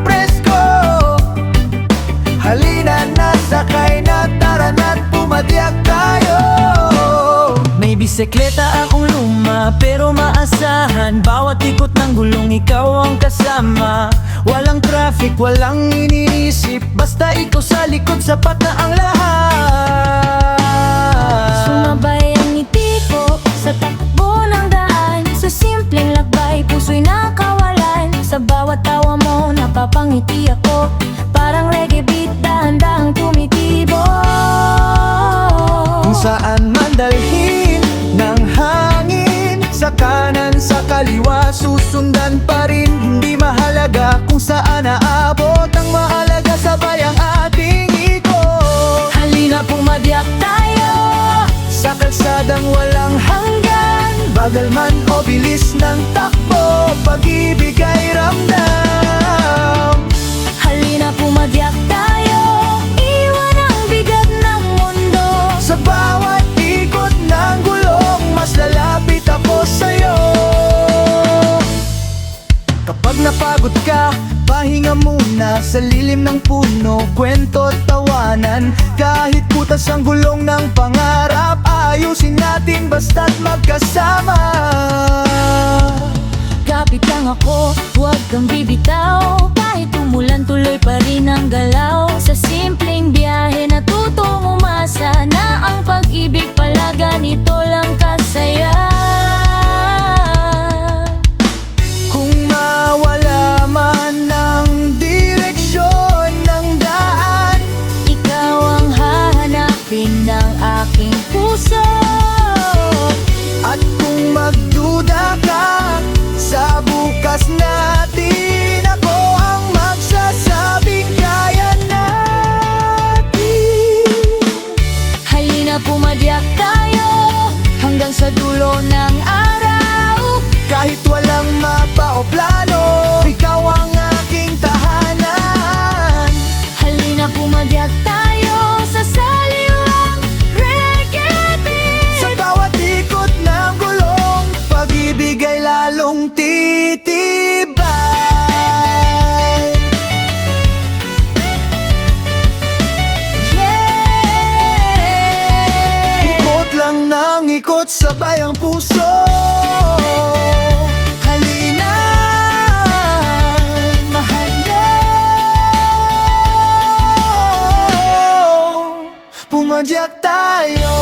presko. Halina na, sakay na, tara na't pumadyak tayo. May bisikleta akong luma pero maasahan, bawat ikot ng gulong ikaw ang kasama. Walang traffic, walang iniisip, basta ikaw sa likod, sapat na ang lahat. Sumabay ang ngiti ko sa takbo ng daan, sa simpleng lakbay puso'y nakawalan. Sa bawat tawa mo napapangiti ako, parang reggae beat dahan-dahang tumitibo. Kung saan man dalhin ng hangin, sa kanan, sa kaliwa, susundan pa rin. Hindi mahalaga kung saan naabot, ang mahalaga sabay ang ating ikot. Halina pumadyak tayo Sa kalsadang walang hanggan, bagal man o bilis ng takbo, pag-ibig ay ramdam. Halina pumadyak tayo, iwan ang bigat ng mundo. Sa bawat ikot ng gulong, mas lalapit ako sa'yo. Kapag napagod ka, pahinga muna sa lilim ng puno, kwento at tawanan. Kahit butas ang gulong ng pangarap, ayusin natin basta't magkasama. Kapit lang ako, huwag kang bibitaw, kahit umulan tuloy pa rin ang galaw. Sa simpleng biyahe natutong umasa na ang pag-ibig pala ganito lang kasaya. Kung mawala man ang direksyon ng daan, Ikaw ang hahanapin ng aking puso. at kung magduda ka sa bukas natin, ako ang magsasabing kaya natin. Halina pumadyak tayo hanggang sa dulo ng araw. Kahit walang mapa o plano, ikaw ang aking tahanan. Halina pumadyak tayo sa saliwang reggae beat. Sa bawat ikot ng gulong, pag-ibig ay lalong titibay. Yeah! Ikot lang ng ikot, sabay ang puso. Halina, mahal na, pumadyak tayo.